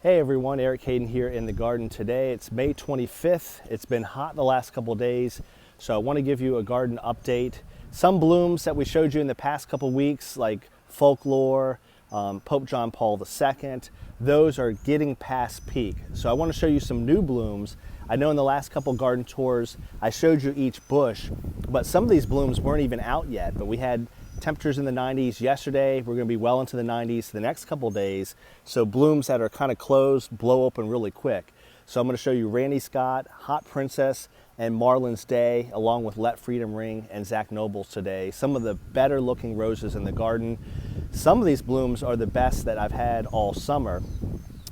Hey everyone, Eric Hayden here in the garden today. It's May 25th. It's been hot the last couple of days, so I want to give you a garden update. Some blooms that we showed you in the past couple weeks, like Folklore, Pope John Paul II, those are getting past peak. So I want to show you some new blooms. I know in the last couple garden tours, I showed you each bush, but some of these blooms weren't even out yet, but we had temperatures in the 90s yesterday. We're going to be well into the 90s the next couple days. So blooms that are kind of closed blow open really quick. So I'm going to show you Randy Scott, Hot Princess, and Marlin's Day, along with Let Freedom Ring and Zach Noble's today. Some of the better looking roses in the garden. Some of these blooms are the best that I've had all summer.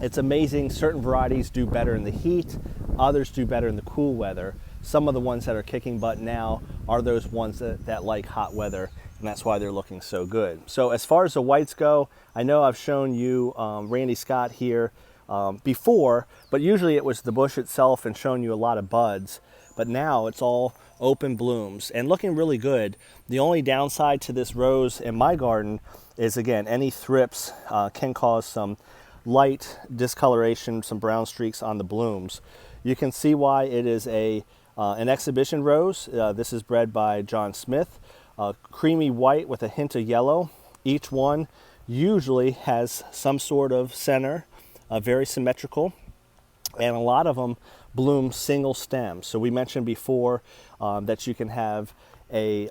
It's amazing. Certain varieties do better in the heat. Others do better in the cool weather. Some of the ones that are kicking butt now are those ones that like hot weather, and that's why they're looking so good. So as far as the whites go, I know I've shown you Randy Scott here before, but usually it was the bush itself and showing you a lot of buds. But now it's all open blooms and looking really good. The only downside to this rose in my garden is, again, any thrips can cause some light discoloration, some brown streaks on the blooms. You can see why it is an exhibition rose. This is bred by John Smith. Creamy white with a hint of yellow. Each one usually has some sort of center, very symmetrical, and a lot of them bloom single stem. So we mentioned before that you can have a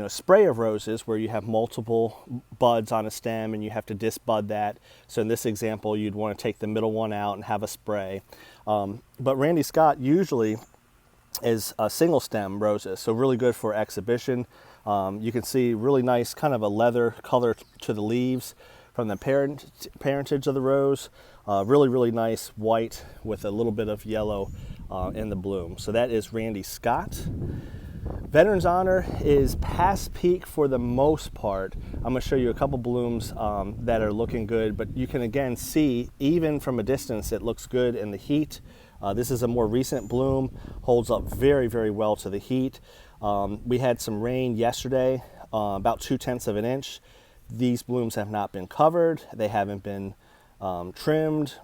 spray of roses where you have multiple buds on a stem and you have to disbud that. So in this example, you'd want to take the middle one out and have a spray. But Randy Scott usually is single stem roses, so really good for exhibition. You can see really nice kind of a leather color to the leaves from the parentage of the rose. Really nice white with a little bit of yellow in the bloom. So that is Randy Scott. Veteran's Honor is past peak for the most part. I'm going to show you a couple blooms that are looking good, but you can again see even from a distance it looks good in the heat. This is a more recent bloom, holds up very well to the heat. We had some rain yesterday, about 0.2 of an inch. These blooms have not been covered. They haven't been trimmed,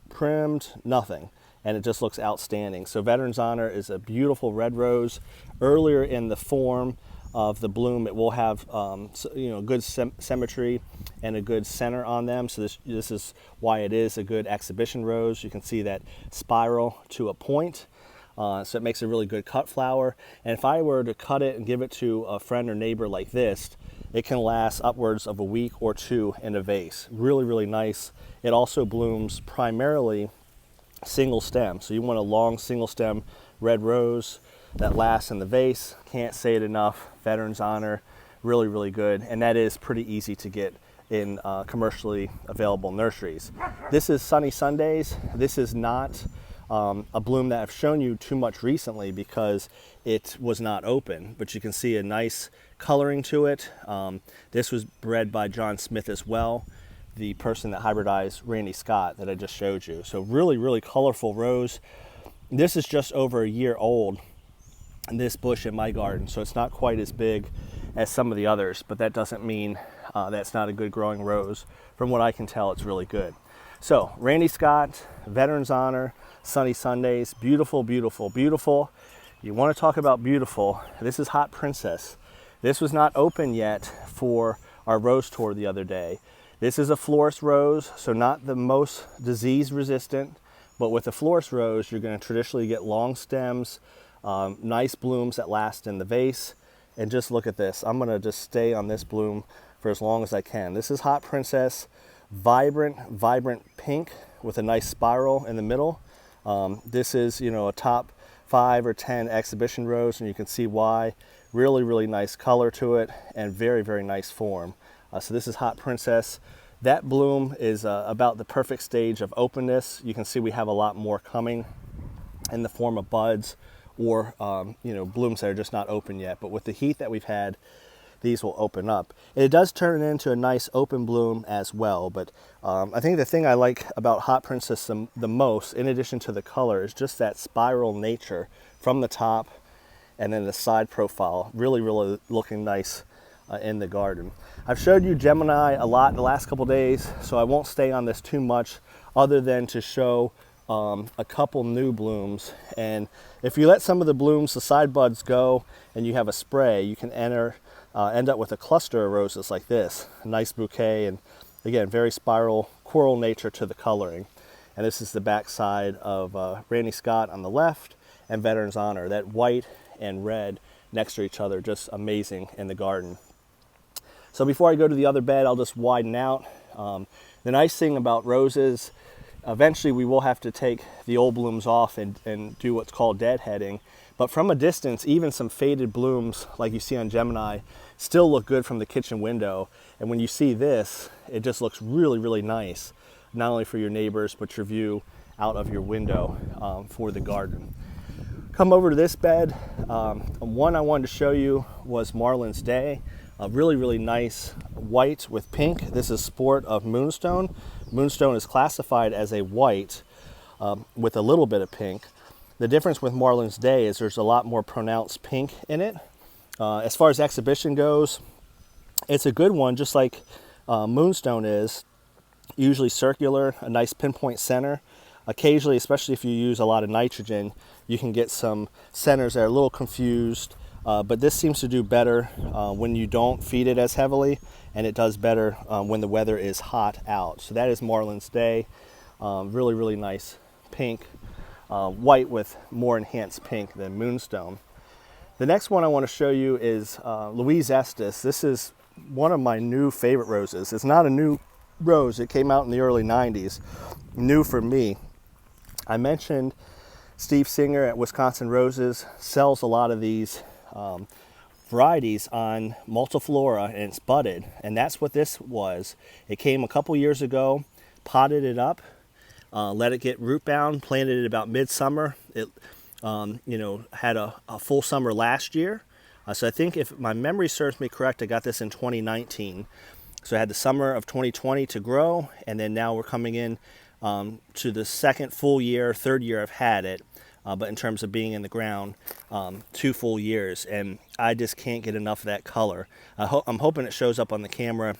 primmed, nothing. And it just looks outstanding. So Veteran's Honor is a beautiful red rose. Earlier in the form of the bloom, it will have good symmetry and a good center on them. So this is why it is a good exhibition rose. You can see that spiral to a point. So it makes a really good cut flower. And if I were to cut it and give it to a friend or neighbor like this, it can last upwards of a week or two in a vase. Really nice. It also blooms primarily single stem. So you want a long single stem red rose that lasts in the vase. Can't say it enough. Veteran's Honor, really good. And that is pretty easy to get in commercially available nurseries. This is Sunny Sundays. This is not a bloom that I've shown you too much recently because it was not open, but you can see a nice coloring to it. This was bred by John Smith as well, the person that hybridized Randy Scott that I just showed you. So really colorful rose. This is just over a year old, this bush in my garden, so it's not quite as big as some of the others, but that doesn't mean that's not a good growing rose. From what I can tell, it's really good. So Randy Scott, Veteran's Honor, Sunny Sundays, beautiful. You want to talk about beautiful, this is Hot Princess. This was not open yet for our rose tour the other day. This is a florist rose, so not the most disease resistant, but with a florist rose, you're going to traditionally get long stems, nice blooms that last in the vase. And just look at this. I'm going to just stay on this bloom for as long as I can. This is Hot Princess, vibrant pink with a nice spiral in the middle. This is, a top 5 or 10 exhibition rose, and you can see why. Really nice color to it and very nice form. So this is Hot Princess. That bloom is about the perfect stage of openness. You can see we have a lot more coming in the form of buds or blooms that are just not open yet. But with the heat that we've had, these will open up. It does turn into a nice open bloom as well. But I think the thing I like about Hot Princess the most, in addition to the color, is just that spiral nature from the top and then the side profile. Really looking nice in the garden. I've showed you Gemini a lot in the last couple days, so I won't stay on this too much. other than to show a couple new blooms. And if you let some of the blooms, the side buds go, and you have a spray, you can end up with a cluster of roses like this, a nice bouquet, and again, very spiral coral nature to the coloring. And this is the back side of Randy Scott on the left and Veterans Honor. That white and red next to each other, just amazing in the garden. So before I go to the other bed, I'll just widen out. The nice thing about roses, eventually we will have to take the old blooms off and do what's called deadheading. But from a distance, even some faded blooms like you see on Gemini still look good from the kitchen window. And when you see this, it just looks really, really nice, not only for your neighbors, but your view out of your window for the garden. Come over to this bed. One I wanted to show you was Marlin's Day. A really, really nice white with pink. This is Sport of Moonstone. Moonstone is classified as a white with a little bit of pink. The difference with Marlin's Day is there's a lot more pronounced pink in it. As far as exhibition goes, it's a good one, just like Moonstone is. Usually circular, a nice pinpoint center. Occasionally, especially if you use a lot of nitrogen, you can get some centers that are a little confused. But this seems to do better when you don't feed it as heavily, and it does better when the weather is hot out. So that is Marlin's Day. Really, really nice pink, white with more enhanced pink than Moonstone. The next one I want to show you is Louise Estes. This is one of my new favorite roses. It's not a new rose. It came out in the early 90s. New for me. I mentioned Steve Singer at Wisconsin Roses sells a lot of these varieties on multiflora, and it's budded, and that's what this was. It came a couple years ago, potted it up, let it get root bound, planted it about midsummer. It had a full summer last year, so I think if my memory serves me correct, I got this in 2019. So I had the summer of 2020 to grow, and then now we're coming in to the second full year, third year I've had it. But in terms of being in the ground, 2 full years, and I just can't get enough of that color. I'm hoping it shows up on the camera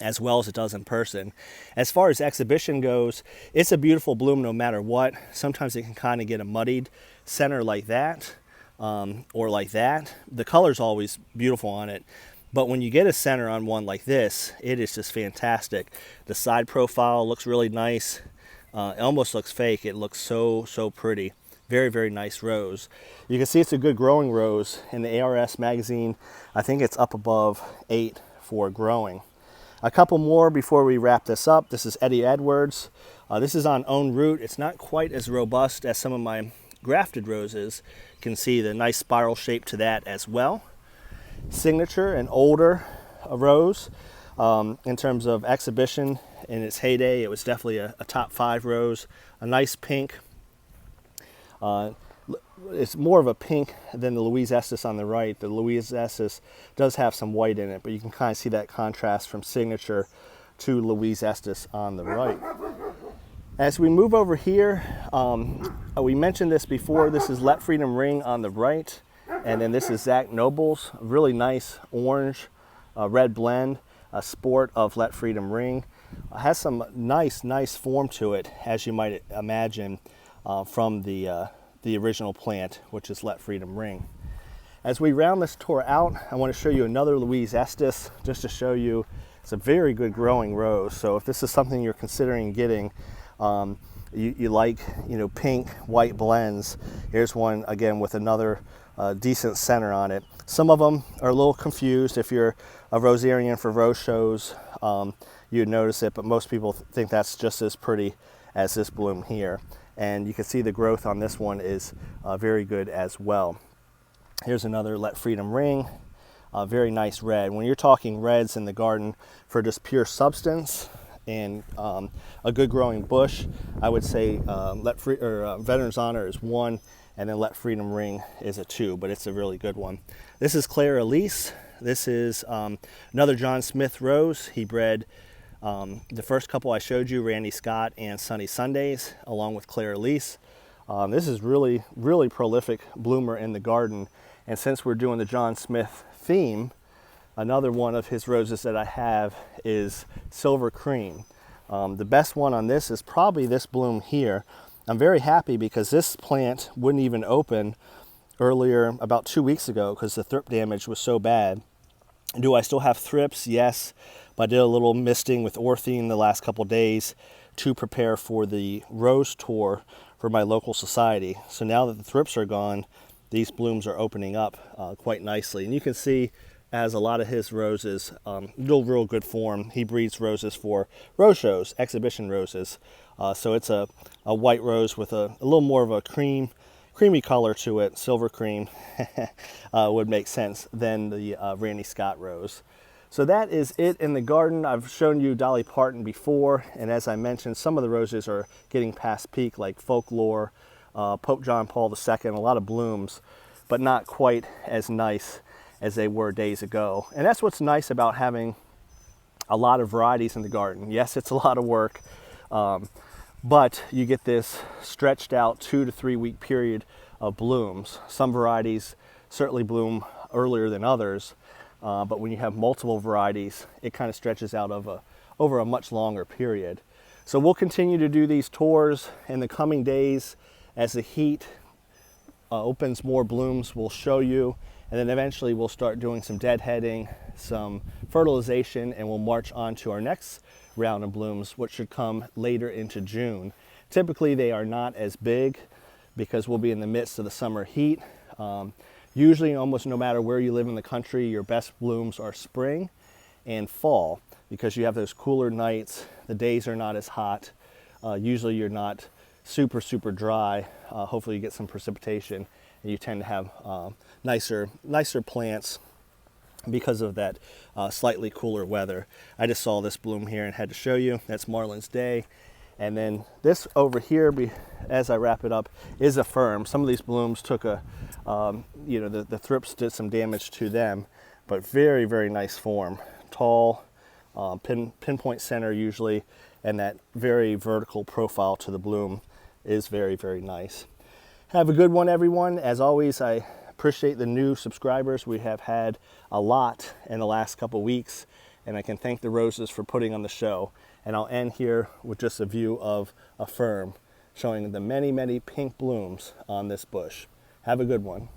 as well as it does in person. As far as exhibition goes, it's a beautiful bloom no matter what. Sometimes it can kind of get a muddied center like that, or like that. The color's always beautiful on it, but when you get a center on one like this, it is just fantastic. The side profile looks really nice. It almost looks fake. It looks so pretty. Very, very nice rose. You can see it's a good growing rose. In the ARS magazine, I think it's up above 8 for growing. A couple more before we wrap this up. This is Eddie Edwards. This is on own root. It's not quite as robust as some of my grafted roses. You can see the nice spiral shape to that as well. Signature, an older rose. In terms of exhibition, in its heyday, it was definitely a top 5 rose. A nice pink. It's more of a pink than the Louise Estes on the right. The Louise Estes does have some white in it, but you can kind of see that contrast from Signature to Louise Estes on the right. As we move over here, we mentioned this before, this is Let Freedom Ring on the right, and then this is Zach Noble's really nice orange red blend, a Sport of Let Freedom Ring. Has some nice form to it, as you might imagine, from the original plant, which is Let Freedom Ring. As we round this tour out, I want to show you another Louise Estes, just to show you it's a very good growing rose. So if this is something you're considering getting, you like pink white blends, here's one again with another decent center on it. Some of them are a little confused. If you're a rosarian for rose shows, you'd notice it, but most people think that's just as pretty as this bloom here. And you can see the growth on this one is very good as well. Here's another Let Freedom Ring, very nice red. When you're talking reds in the garden for just pure substance and a good growing bush, I would say Veterans Honor is 1, and then Let Freedom Ring is a 2, but it's a really good one. This is Claire Elyse. This is another John Smith rose. He bred the first couple I showed you, Randy Scott and Sunny Sundays, along with Claire Elyse. This is really prolific bloomer in the garden. And since we're doing the John Smith theme, another one of his roses that I have is Silver Cream. The best one on this is probably this bloom here. I'm very happy because this plant wouldn't even open earlier, about 2 weeks ago, because the thrip damage was so bad. Do I still have thrips? Yes, but I did a little misting with orthene the last couple days to prepare for the rose tour for my local society. So now that the thrips are gone, these blooms are opening up quite nicely. And you can see, as a lot of his roses, real good form. He breeds roses for rose shows, exhibition roses. So it's a white rose with a little more of a creamy color to it, silver cream would make sense than the Randy Scott rose. So that is it in the garden. I've shown you Dolly Parton before, and as I mentioned, some of the roses are getting past peak, like Folklore, Pope John Paul II, a lot of blooms, but not quite as nice as they were days ago. And that's what's nice about having a lot of varieties in the garden. Yes, it's a lot of work, but you get this stretched out 2 to 3 week period of blooms. Some varieties certainly bloom earlier than others, but when you have multiple varieties, it kind of stretches out over a much longer period. So we'll continue to do these tours in the coming days. As the heat opens more blooms, we'll show you, and then eventually we'll start doing some deadheading, some fertilization, and we'll march on to our next round of blooms, which should come later into June. Typically they are not as big because we'll be in the midst of the summer heat. Usually, almost no matter where you live in the country, your best blooms are spring and fall because you have those cooler nights, the days are not as hot, usually you're not super dry. Hopefully you get some precipitation, and you tend to have nicer plants because of that slightly cooler weather. I just saw this bloom here and had to show you. That's Marlin's Day. And then this over here, as I wrap it up, is a fern. Some of these blooms took the thrips did some damage to them, but very nice form. Tall, pinpoint center usually, and that very vertical profile to the bloom is very nice. Have a good one, everyone. As always, I appreciate the new subscribers. We have had a lot in the last couple weeks, and I can thank the roses for putting on the show. And I'll end here with just a view of a fern showing the many pink blooms on this bush. Have a good one.